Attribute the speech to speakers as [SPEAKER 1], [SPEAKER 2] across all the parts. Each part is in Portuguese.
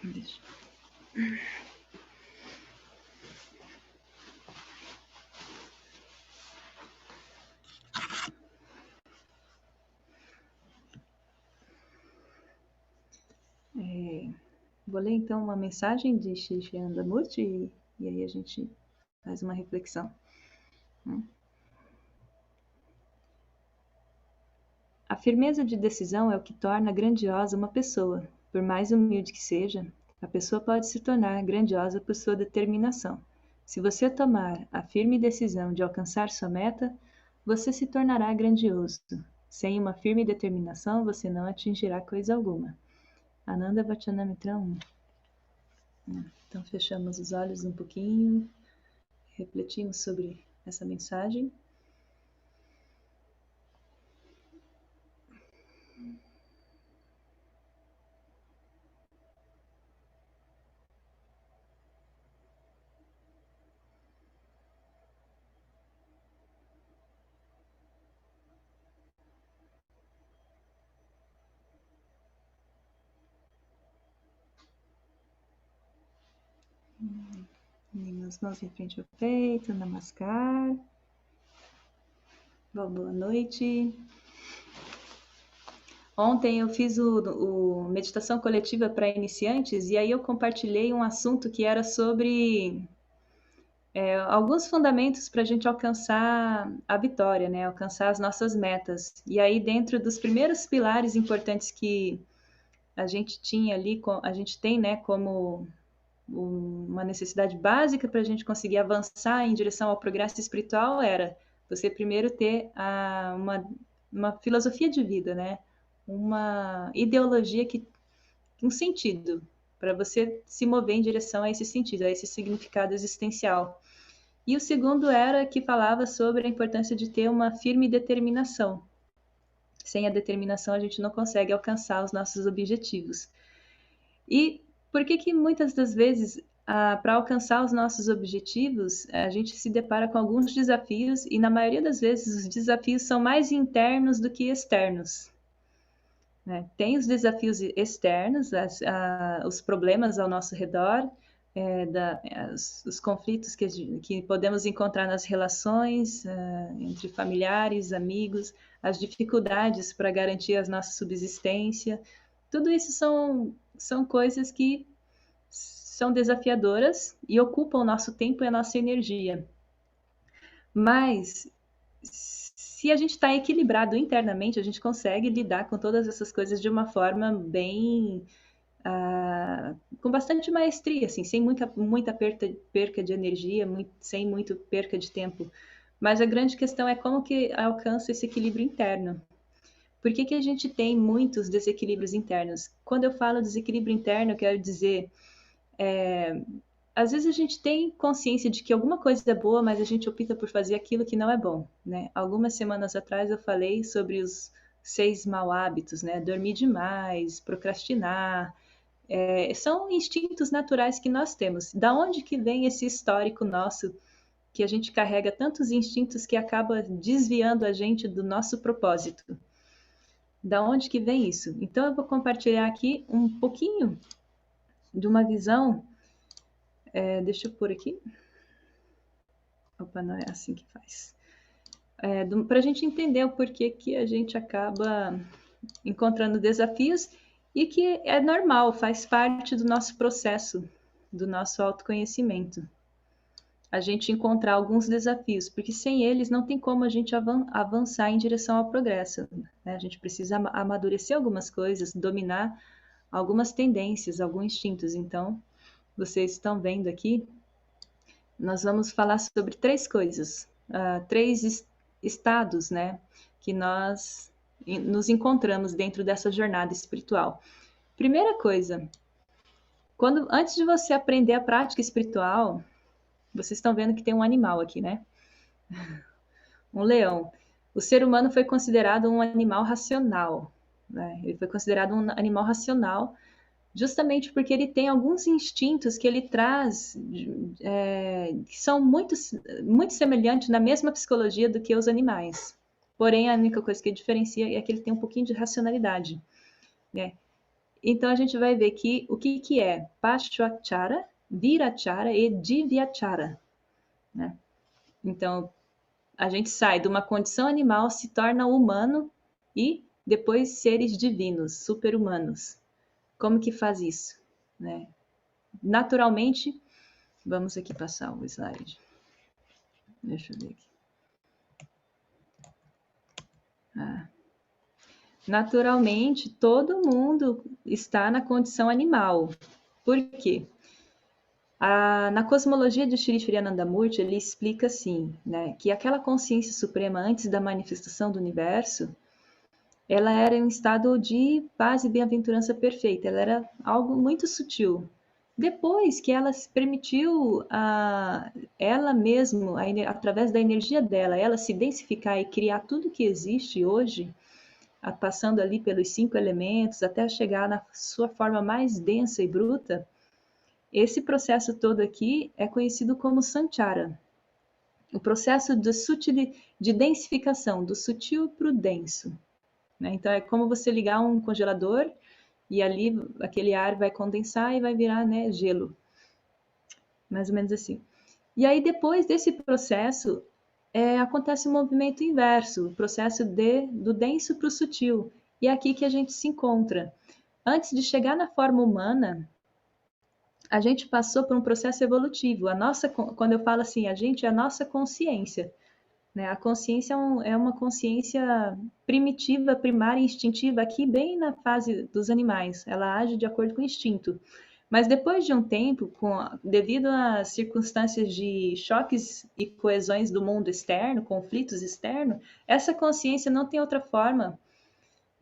[SPEAKER 1] Deixa. Vou ler então uma mensagem de Shishi Andamurti e aí a gente faz uma reflexão. A firmeza de decisão é o que torna grandiosa uma pessoa. Por mais humilde que seja, a pessoa pode se tornar grandiosa por sua determinação. Se você tomar a firme decisão de alcançar sua meta, você se tornará grandioso. Sem uma firme determinação, você não atingirá coisa alguma. Ananda Vachanamrita 1. Então fechamos os olhos um pouquinho, refletimos sobre essa mensagem. Unimos as mãos em frente ao peito, Namaskar. Boa noite. Ontem eu fiz o meditação coletiva para iniciantes e aí eu compartilhei um assunto que era sobre alguns fundamentos para a gente alcançar a vitória, né? Alcançar as nossas metas. E aí dentro dos primeiros pilares importantes que a gente tinha ali, a gente tem, né, como uma necessidade básica para a gente conseguir avançar em direção ao progresso espiritual era você primeiro ter uma filosofia de vida, né? Uma ideologia um sentido para você se mover em direção a esse sentido, a esse significado existencial. E o segundo era que falava sobre a importância de ter uma firme determinação. Sem a determinação a gente não consegue alcançar os nossos objetivos. E por que muitas das vezes, para alcançar os nossos objetivos, a gente se depara com alguns desafios e, na maioria das vezes, os desafios são mais internos do que externos. Né? Tem os desafios externos, os problemas ao nosso redor, os conflitos que podemos encontrar nas relações entre familiares, amigos, as dificuldades para garantir a nossa subsistência. Tudo isso são coisas que são desafiadoras e ocupam o nosso tempo e a nossa energia. Mas se a gente está equilibrado internamente, a gente consegue lidar com todas essas coisas de uma forma bem com bastante maestria, assim, sem muita perca de energia, sem muito perca de tempo. Mas a grande questão é como que alcança esse equilíbrio interno. Por que a gente tem muitos desequilíbrios internos? Quando eu falo desequilíbrio interno, eu quero dizer às vezes a gente tem consciência de que alguma coisa é boa, mas a gente opta por fazer aquilo que não é bom, né? Algumas semanas atrás eu falei sobre os 6 mau hábitos, né? Dormir demais, procrastinar, são instintos naturais que nós temos. Da onde que vem esse histórico nosso que a gente carrega tantos instintos que acaba desviando a gente do nosso propósito? Da onde que vem isso? Então eu vou compartilhar aqui um pouquinho de uma visão. Deixa eu pôr aqui. Opa, não é assim que faz. Para a gente entender o porquê que a gente acaba encontrando desafios e que é normal, faz parte do nosso processo, do nosso autoconhecimento. A gente encontrar alguns desafios, porque sem eles não tem como a gente avançar em direção ao progresso. Né? A gente precisa amadurecer algumas coisas, dominar algumas tendências, alguns instintos. Então, vocês estão vendo aqui, nós vamos falar sobre 3 coisas, 3 estados, né, que nós nos encontramos dentro dessa jornada espiritual. Primeira coisa, antes de você aprender a prática espiritual, vocês estão vendo que tem um animal aqui, né? Um leão. O ser humano foi considerado um animal racional, né? Ele foi considerado um animal racional justamente porque ele tem alguns instintos que ele traz que são muito semelhantes na mesma psicologia do que os animais. Porém, a única coisa que diferencia é que ele tem um pouquinho de racionalidade. Né? Então a gente vai ver que o que é Pashvachara, Virachara e Divyachara, né? Então a gente sai de uma condição animal, se torna humano e depois seres divinos, super-humanos. Como que faz isso, né? Naturalmente, vamos aqui passar o slide. Deixa eu ver aqui. Naturalmente, todo mundo está na condição animal. Por quê? Na cosmologia de Shri Shri Anandamurti, ele explica assim, né, que aquela consciência suprema antes da manifestação do universo, ela era em um estado de paz e bem-aventurança perfeita, ela era algo muito sutil. Depois que ela se permitiu, ela mesma, através da energia dela, ela se densificar e criar tudo que existe hoje, passando ali pelos 5 elementos, até chegar na sua forma mais densa e bruta, esse processo todo aqui é conhecido como Sanchara. O processo de densificação, do sutil para o denso. Né? Então, é como você ligar um congelador e ali aquele ar vai condensar e vai virar, né, gelo. Mais ou menos assim. E aí, depois desse processo, acontece um movimento inverso, o processo do denso para o sutil. E é aqui que a gente se encontra. Antes de chegar na forma humana, a gente passou por um processo evolutivo. Quando eu falo assim, a gente é a nossa consciência. Né? A consciência é uma consciência primitiva, primária, instintiva, aqui bem na fase dos animais. Ela age de acordo com o instinto. Mas depois de um tempo, devido às circunstâncias de choques e coesões do mundo externo, conflitos externos, essa consciência não tem outra forma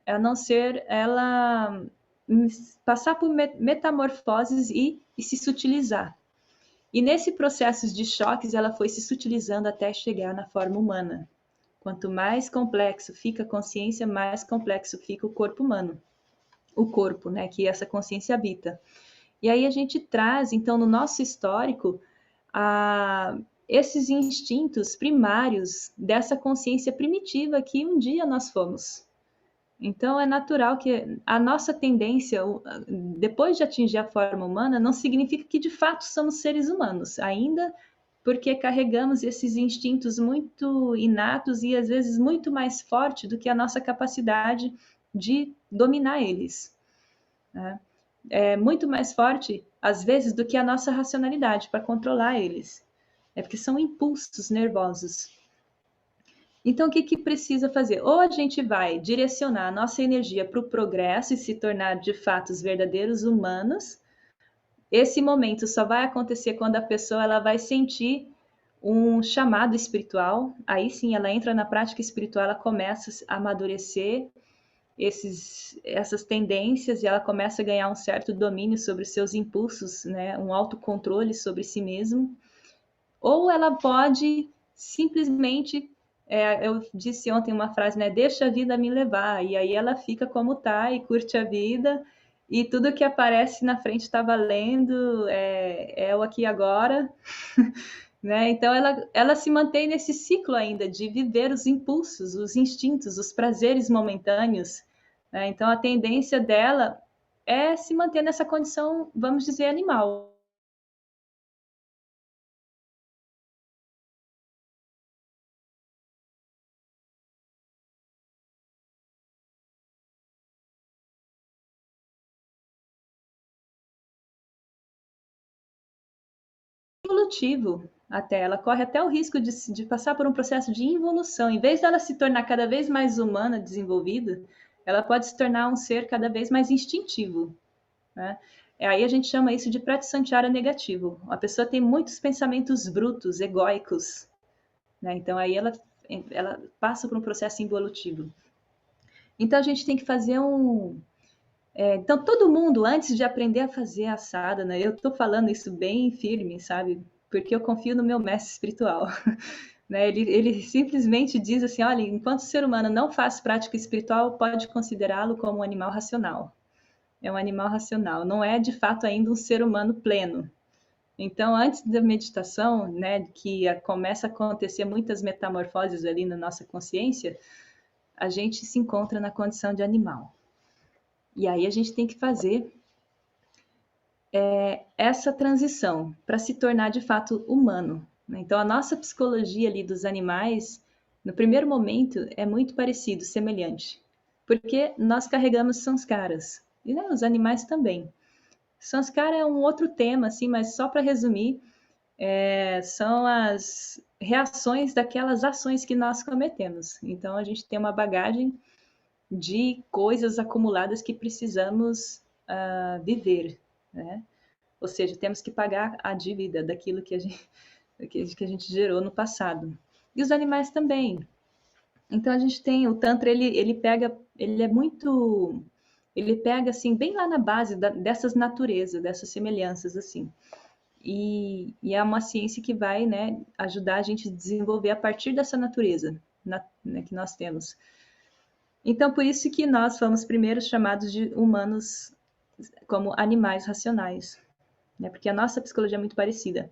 [SPEAKER 1] a não ser ela passar por metamorfoses e se sutilizar. E nesse processo de choques, ela foi se sutilizando até chegar na forma humana. Quanto mais complexo fica a consciência, mais complexo fica o corpo humano. O corpo, né, que essa consciência habita. E aí a gente traz, então, no nosso histórico, esses instintos primários dessa consciência primitiva que um dia nós fomos. Então, é natural que a nossa tendência, depois de atingir a forma humana, não significa que de fato somos seres humanos, ainda porque carregamos esses instintos muito inatos e às vezes muito mais forte do que a nossa capacidade de dominar eles. Né? É muito mais forte, às vezes, do que a nossa racionalidade para controlar eles. É porque são impulsos nervosos. Então, o que precisa fazer? Ou a gente vai direcionar a nossa energia para o progresso e se tornar, de fato, os verdadeiros humanos. Esse momento só vai acontecer quando a pessoa ela vai sentir um chamado espiritual. Aí sim, ela entra na prática espiritual, ela começa a amadurecer essas tendências e ela começa a ganhar um certo domínio sobre os seus impulsos, né? Um autocontrole sobre si mesmo. Ou ela pode simplesmente, eu disse ontem uma frase, né? Deixa a vida me levar. E aí ela fica como tá e curte a vida. E tudo que aparece na frente está valendo, é o aqui e agora. Né? Então ela se mantém nesse ciclo ainda de viver os impulsos, os instintos, os prazeres momentâneos. Né? Então a tendência dela é se manter nessa condição, vamos dizer, animal. Evolutivo até, ela corre até o risco de passar por um processo de involução. Em vez dela se tornar cada vez mais humana, desenvolvida, ela pode se tornar um ser cada vez mais instintivo. Né? Aí a gente chama isso de pratsanchara negativo. A pessoa tem muitos pensamentos brutos, egóicos. Né? Então aí ela passa por um processo involutivo. Então a gente tem que fazer então, todo mundo, antes de aprender a fazer a sadhana, eu estou falando isso bem firme, sabe? Porque eu confio no meu mestre espiritual. Né? Ele simplesmente diz assim, olha, enquanto o ser humano não faz prática espiritual, pode considerá-lo como um animal racional. É um animal racional, não é de fato ainda um ser humano pleno. Então, antes da meditação, né, que começa a acontecer muitas metamorfoses ali na nossa consciência, a gente se encontra na condição de animal. E aí a gente tem que fazer essa transição para se tornar de fato humano, né? Então a nossa psicologia ali dos animais, no primeiro momento, é muito parecido, semelhante, porque nós carregamos sanskaras, e né, os animais também. Sanskara é um outro tema, assim, mas só para resumir, são as reações daquelas ações que nós cometemos. Então a gente tem uma bagagem de coisas acumuladas que precisamos viver, né? Ou seja, temos que pagar a dívida daquilo que a gente gerou no passado. E os animais também. Então a gente tem o Tantra, ele pega, ele é muito, ele pega assim bem lá na base dessas naturezas, dessas semelhanças assim. E é uma ciência que vai, né, ajudar a gente a desenvolver a partir dessa natureza, né, que nós temos. Então por isso que nós fomos primeiros chamados de humanos como animais racionais, né? Porque a nossa psicologia é muito parecida.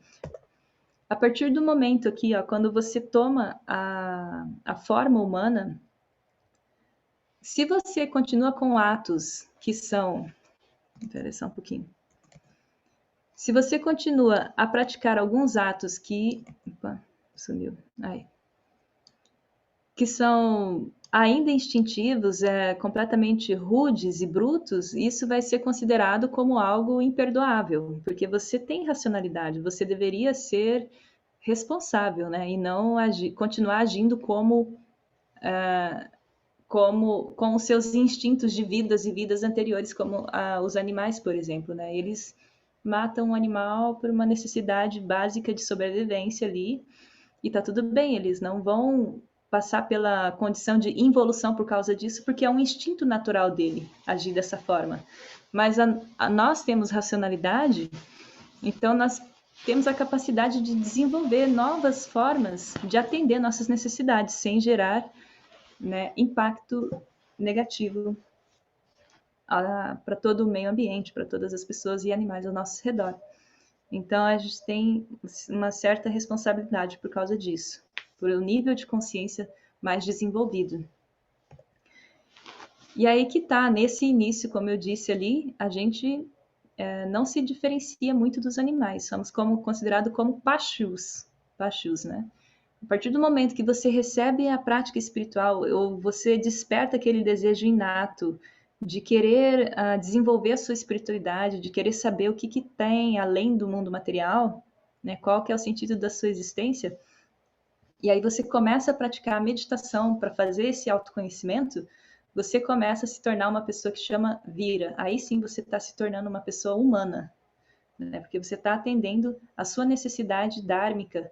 [SPEAKER 1] A partir do momento aqui, ó, quando você toma a forma humana, se você continua com atos que são. Espera só um pouquinho. Se você continua a praticar alguns atos que. Opa, sumiu. Aí. Que são ainda instintivos, completamente rudes e brutos, isso vai ser considerado como algo imperdoável, porque você tem racionalidade, você deveria ser responsável, né? E não continuar agindo como com os seus instintos de vidas e vidas anteriores, como os animais, por exemplo, né? Eles matam um animal por uma necessidade básica de sobrevivência ali, e tá tudo bem, eles não vão passar pela condição de involução por causa disso, porque é um instinto natural dele agir dessa forma. Mas nós temos racionalidade, então nós temos a capacidade de desenvolver novas formas de atender nossas necessidades, sem gerar, né, impacto negativo para todo o meio ambiente, para todas as pessoas e animais ao nosso redor. Então a gente tem uma certa responsabilidade por causa disso, por um nível de consciência mais desenvolvido. E aí que tá, nesse início, como eu disse ali, a gente não se diferencia muito dos animais, somos considerados como pachus, né? A partir do momento que você recebe a prática espiritual, ou você desperta aquele desejo inato de querer desenvolver a sua espiritualidade, de querer saber o que tem além do mundo material, né? Qual que é o sentido da sua existência, e aí você começa a praticar a meditação para fazer esse autoconhecimento, você começa a se tornar uma pessoa que chama Vira. Aí sim você está se tornando uma pessoa humana, né? Porque você está atendendo a sua necessidade dármica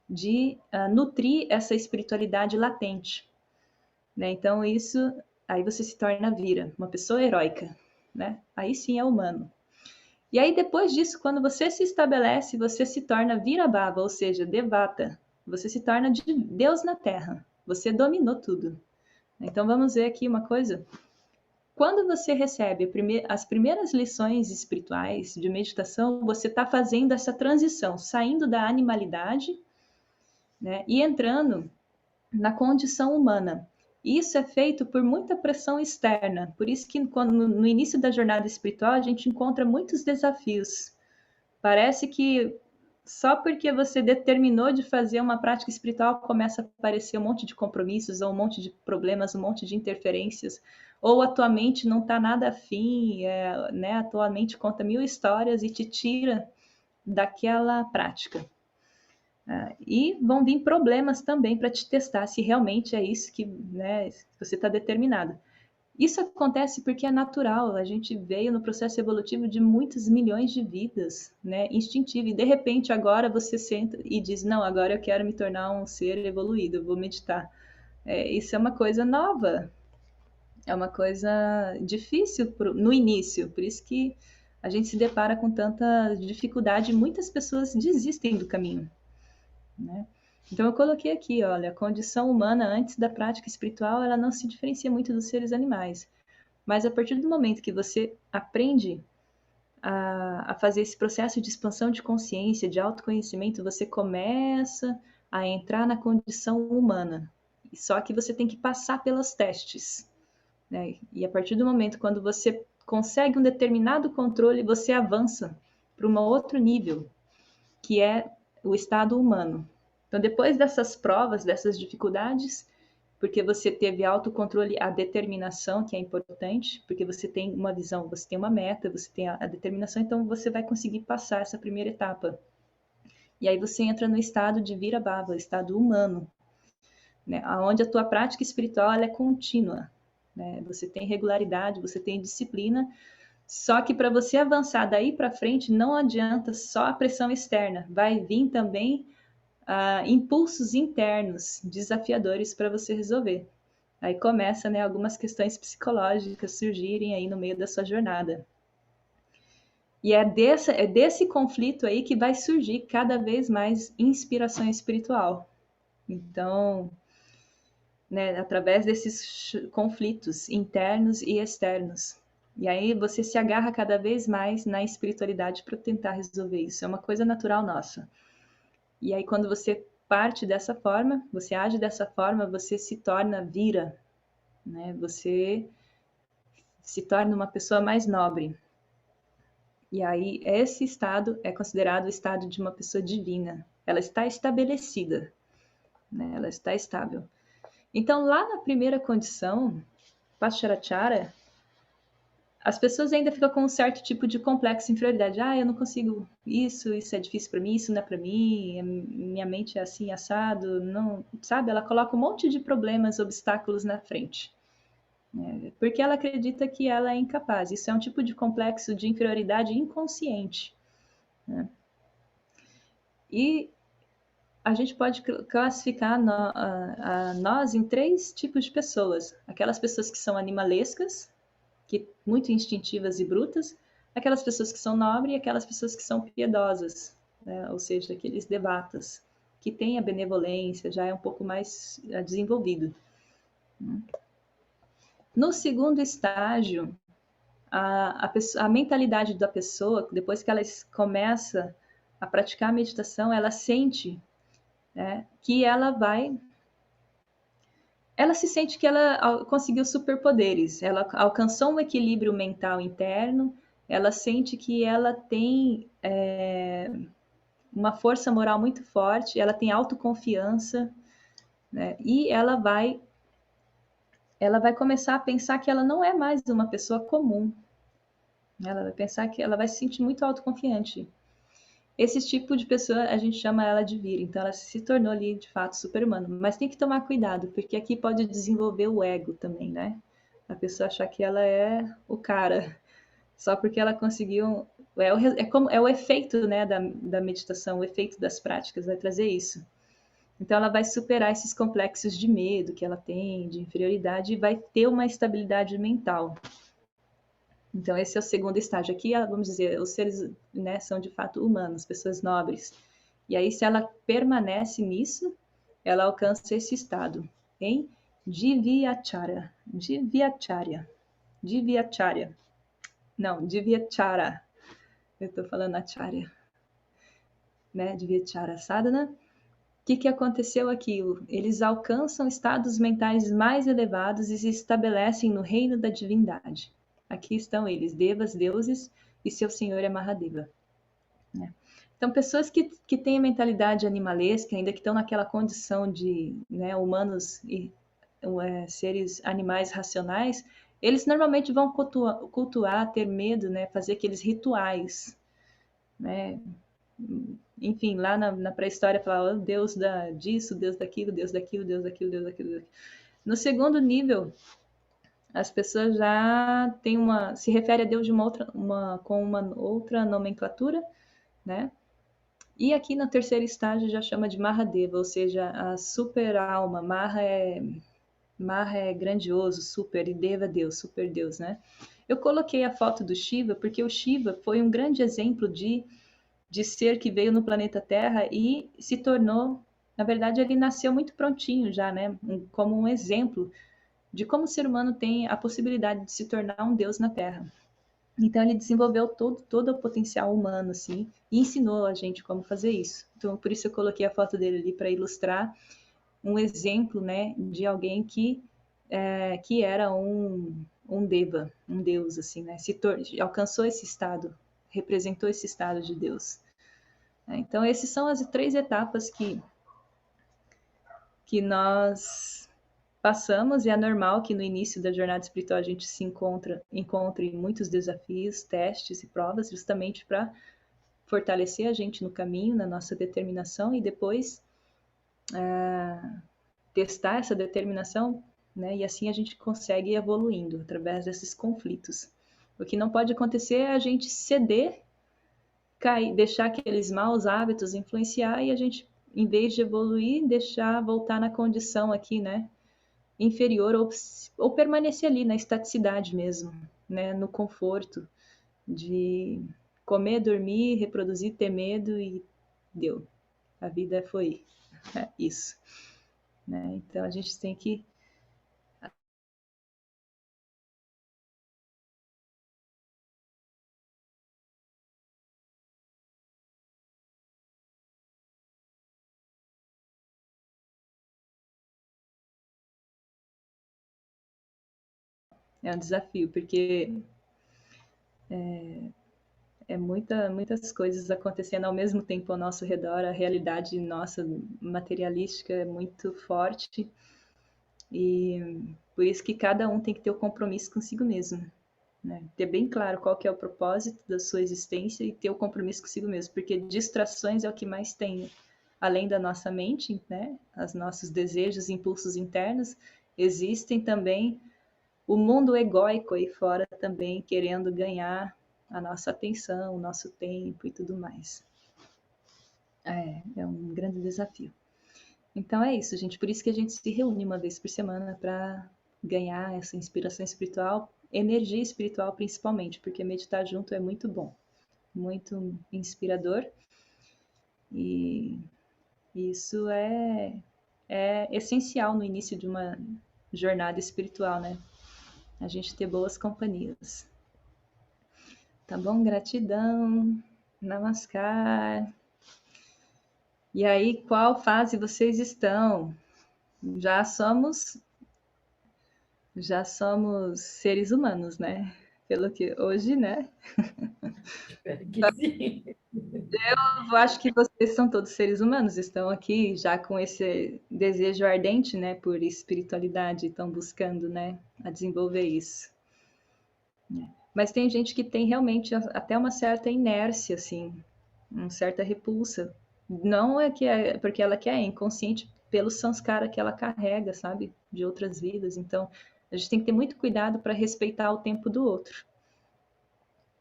[SPEAKER 1] de nutrir essa espiritualidade latente, né? Então isso, aí você se torna Vira, uma pessoa heróica, né? Aí sim é humano. E aí depois disso, quando você se estabelece, você se torna Virabhava, ou seja, Devata. Você se torna de Deus na Terra. Você dominou tudo. Então vamos ver aqui uma coisa. Quando você recebe as primeiras lições espirituais de meditação, você está fazendo essa transição, saindo da animalidade, né, e entrando na condição humana. Isso é feito por muita pressão externa. Por isso que no início da jornada espiritual a gente encontra muitos desafios. Parece que só porque você determinou de fazer uma prática espiritual começa a aparecer um monte de compromissos, ou um monte de problemas, um monte de interferências, ou a tua mente não está nada afim, né? A tua mente conta 1000 histórias e te tira daquela prática. E vão vir problemas também para te testar se realmente é isso que, né, você está determinado. Isso acontece porque é natural, a gente veio no processo evolutivo de muitos milhões de vidas, né, instintivo, e de repente agora você senta e diz, não, agora eu quero me tornar um ser evoluído, eu vou meditar. Isso é uma coisa nova, é uma coisa difícil no início, por isso que a gente se depara com tanta dificuldade e muitas pessoas desistem do caminho, né? Então eu coloquei aqui, olha, a condição humana antes da prática espiritual, ela não se diferencia muito dos seres animais. Mas a partir do momento que você aprende a fazer esse processo de expansão de consciência, de autoconhecimento, você começa a entrar na condição humana. Só que você tem que passar pelos testes, né? E a partir do momento quando você consegue um determinado controle, você avança para um outro nível, que é o estado humano. Então, depois dessas provas, dessas dificuldades, porque você teve autocontrole, a determinação, que é importante, porque você tem uma visão, você tem uma meta, você tem a determinação, então você vai conseguir passar essa primeira etapa. E aí você entra no estado de Virabhava, estado humano, né? Onde a tua prática espiritual ela é contínua, né? Você tem regularidade, você tem disciplina, só que para você avançar daí para frente não adianta só a pressão externa, vai vir também impulsos internos desafiadores para você resolver. Aí começa, né, algumas questões psicológicas surgirem aí no meio da sua jornada. E é desse conflito aí que vai surgir cada vez mais inspiração espiritual. Então, né, através desses conflitos internos e externos. E aí você se agarra cada vez mais na espiritualidade para tentar resolver isso. É uma coisa natural nossa. E aí quando você parte dessa forma, você age dessa forma, você se torna vira, né? Você se torna uma pessoa mais nobre. E aí esse estado é considerado o estado de uma pessoa divina. Ela está estabelecida, né? Ela está estável. Então lá na primeira condição, Pacharachara, as pessoas ainda ficam com um certo tipo de complexo de inferioridade. Eu não consigo isso é difícil para mim, isso não é para mim, minha mente é assim, assado, não, sabe? Ela coloca um monte de problemas, obstáculos na frente, né? Porque ela acredita que ela é incapaz. Isso é um tipo de complexo de inferioridade inconsciente, né? E a gente pode classificar nós em 3 tipos de pessoas. Aquelas pessoas que são animalescas, muito instintivas e brutas, aquelas pessoas que são nobres e aquelas pessoas que são piedosas, né? Ou seja, aqueles devatas, que têm a benevolência, já é um pouco mais desenvolvido. No segundo estágio, a mentalidade da pessoa, depois que ela começa a praticar a meditação, ela sente, né, que ela se sente que ela conseguiu superpoderes, ela alcançou um equilíbrio mental interno, ela sente que ela tem uma força moral muito forte, ela tem autoconfiança, né? E ela vai começar a pensar que ela não é mais uma pessoa comum. Ela vai pensar que ela vai se sentir muito autoconfiante. Esse tipo de pessoa a gente chama ela de vira, então ela se tornou ali de fato super-humano. Mas tem que tomar cuidado, porque aqui pode desenvolver o ego também, né? A pessoa achar que ela é o cara, só porque ela conseguiu. É o efeito, né, da meditação, o efeito das práticas, vai trazer isso. Então ela vai superar esses complexos de medo que ela tem, de inferioridade, e vai ter uma estabilidade mental. Então, esse é o segundo estágio. Aqui, vamos dizer, os seres, né, são de fato humanos, pessoas nobres. E aí, se ela permanece nisso, ela alcança esse estado em Divyachara. Divyacharya. Divyacharya. Não, Divyachara. Eu estou falando acharya. Né? Divyachara sadhana. O que aconteceu aqui? Eles alcançam estados mentais mais elevados e se estabelecem no reino da divindade. Aqui estão eles, devas, deuses, e seu senhor é Mahadeva, né? Então, pessoas que têm a mentalidade animalesca, ainda que estão naquela condição de, né, humanos e seres animais racionais, eles normalmente vão cultuar, ter medo, né, fazer aqueles rituais, né? Enfim, lá na pré-história falava Deus disso, Deus daquilo, Deus daquilo, Deus daquilo, Deus daquilo. No segundo nível, as pessoas já têm se refere a Deus de com uma outra nomenclatura, né? E aqui no terceiro estágio já chama de Mahadeva, ou seja, a super alma. Maha é grandioso, super, e Deva é Deus, super Deus, né? Eu coloquei a foto do Shiva porque o Shiva foi um grande exemplo de ser que veio no planeta Terra e se tornou, na verdade, ele nasceu muito prontinho já, né? Como um exemplo de como o ser humano tem a possibilidade de se tornar um Deus na Terra. Então ele desenvolveu todo o potencial humano, assim, e ensinou a gente como fazer isso. Então por isso eu coloquei a foto dele ali para ilustrar um exemplo, né, de alguém que era um um deva, um deus, assim, né? Alcançou esse estado, representou esse estado de Deus. Então, essas são as 3 etapas que nós passamos, e é normal que no início da jornada espiritual a gente se encontre muitos desafios, testes e provas, justamente para fortalecer a gente no caminho, na nossa determinação, e depois testar essa determinação, né? E assim a gente consegue ir evoluindo através desses conflitos. O que não pode acontecer é a gente ceder, cair, deixar aqueles maus hábitos influenciar e a gente, em vez de evoluir, deixar voltar na condição aqui, né? Inferior ou permanecer ali na estaticidade mesmo, né? No conforto de comer, dormir, reproduzir, ter medo e deu. A vida foi isso, né? Então a gente tem que é um desafio, porque muitas coisas acontecendo ao mesmo tempo ao nosso redor, a realidade nossa materialística é muito forte e por isso que cada um tem que ter o compromisso consigo mesmo, né? Ter bem claro qual que é o propósito da sua existência e ter o compromisso consigo mesmo, porque distrações é o que mais tem, além da nossa mente, né? Os nossos desejos, impulsos internos, existem também o mundo egóico aí fora também querendo ganhar a nossa atenção, o nosso tempo e tudo mais. É um grande desafio. Então é isso, gente. Por isso que a gente se reúne uma vez por semana para ganhar essa inspiração espiritual, energia espiritual principalmente, porque meditar junto é muito bom, muito inspirador. E isso é essencial no início de uma jornada espiritual, né? A gente ter boas companhias. Tá bom? Gratidão. Namaskar. E aí, qual fase vocês estão? Já somos já somos seres humanos, né? Pelo que hoje, né?
[SPEAKER 2] Espero que sim.
[SPEAKER 1] Eu acho que vocês são todos seres humanos, estão aqui já com esse desejo ardente, né, por espiritualidade, estão buscando, né, a desenvolver isso. Mas tem gente que tem realmente até uma certa inércia, assim, uma certa repulsa. Não é que é porque ela quer, é inconsciente pelo samskara que ela carrega, sabe? De outras vidas. Então, a gente tem que ter muito cuidado para respeitar o tempo do outro,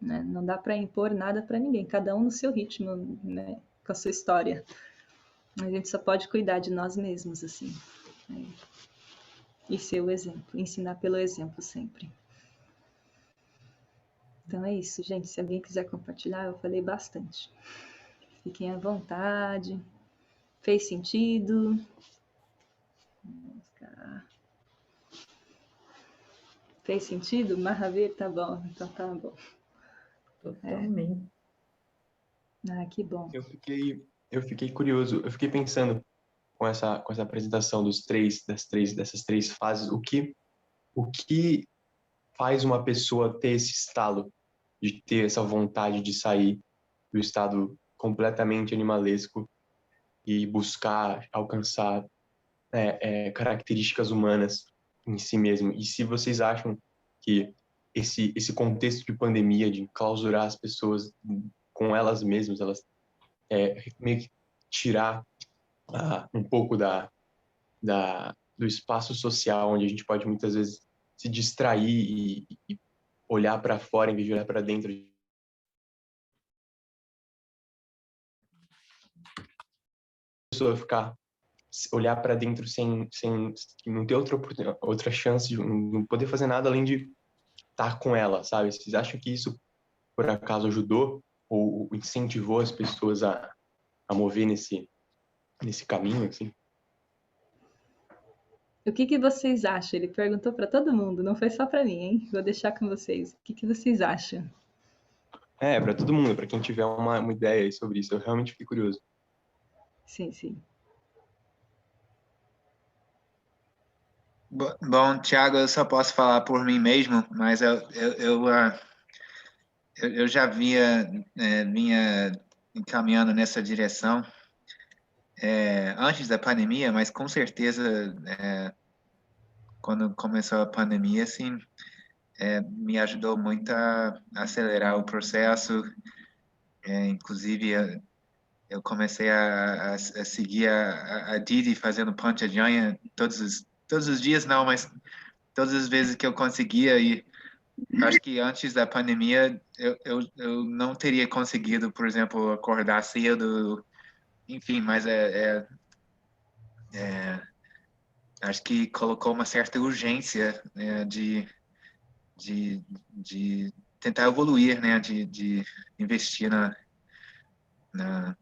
[SPEAKER 1] né? Não dá para impor nada para ninguém, cada um no seu ritmo, né? Com a sua história. A gente só pode cuidar de nós mesmos, assim, né? E ser o exemplo, ensinar pelo exemplo sempre. Então é isso, gente. Se alguém quiser compartilhar, eu falei bastante. Fiquem à vontade. Fez sentido? Fez sentido? Mahavir, tá bom. Então tá bom.
[SPEAKER 2] Totalmente.
[SPEAKER 1] Que bom.
[SPEAKER 3] Eu fiquei curioso, eu fiquei pensando com essa apresentação dessas três fases, o que faz uma pessoa ter esse estalo de ter essa vontade de sair do estado completamente animalesco e buscar alcançar características humanas em si mesmo. E se vocês acham que esse contexto de pandemia, de clausurar as pessoas com elas mesmas, elas meio que tirar um pouco do espaço social, onde a gente pode muitas vezes se distrair e olhar para fora em vez de olhar para dentro. A pessoa olhar para dentro sem não ter outra chance de não poder fazer nada além de estar com ela, sabe? Vocês acham que isso por acaso ajudou ou incentivou as pessoas a mover nesse caminho, assim?
[SPEAKER 1] O que vocês acham? Ele perguntou para todo mundo, não foi só para mim, hein? Vou deixar com vocês. O que vocês acham?
[SPEAKER 3] Para todo mundo, para quem tiver uma ideia aí sobre isso. Eu realmente fiquei curioso.
[SPEAKER 1] Sim, sim.
[SPEAKER 4] Bom, Thiago, eu só posso falar por mim mesmo, mas eu já vinha encaminhando nessa direção antes da pandemia, mas com certeza, quando começou a pandemia, assim, me ajudou muito a acelerar o processo. Inclusive, eu comecei a seguir a Didi fazendo Pancha Janya todos os dias, não, mas todas as vezes que eu conseguia. E acho que antes da pandemia eu não teria conseguido, por exemplo, acordar cedo, enfim, mas acho que colocou uma certa urgência, né, de tentar evoluir, né, de investir na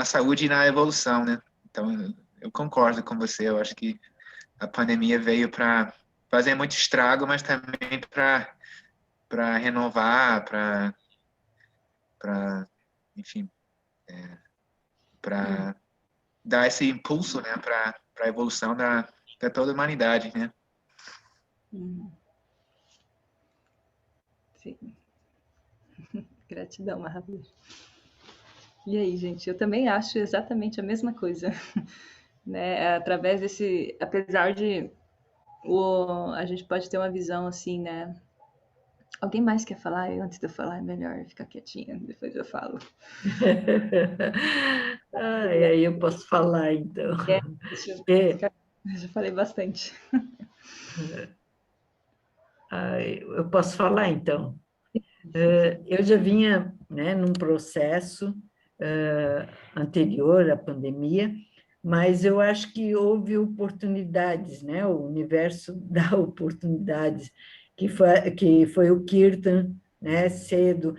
[SPEAKER 4] saúde e na evolução, né? Então, eu concordo com você. Eu acho que a pandemia veio para fazer muito estrago, mas também para renovar, enfim, para dar esse impulso, né, para a evolução da toda a humanidade, né?
[SPEAKER 1] Sim. Gratidão, Mahavir. E aí, gente, eu também acho exatamente a mesma coisa, né? Através desse, apesar de a gente pode ter uma visão assim, né? Alguém mais quer falar? Antes de eu falar, é melhor ficar quietinha, depois eu falo.
[SPEAKER 2] Aí eu posso falar, então.
[SPEAKER 1] Já falei bastante.
[SPEAKER 2] Eu posso falar, então. Eu já vinha, né, num processo anterior à pandemia, mas eu acho que houve oportunidades, né? O universo dá oportunidades, que foi o Kirtan, né? Cedo,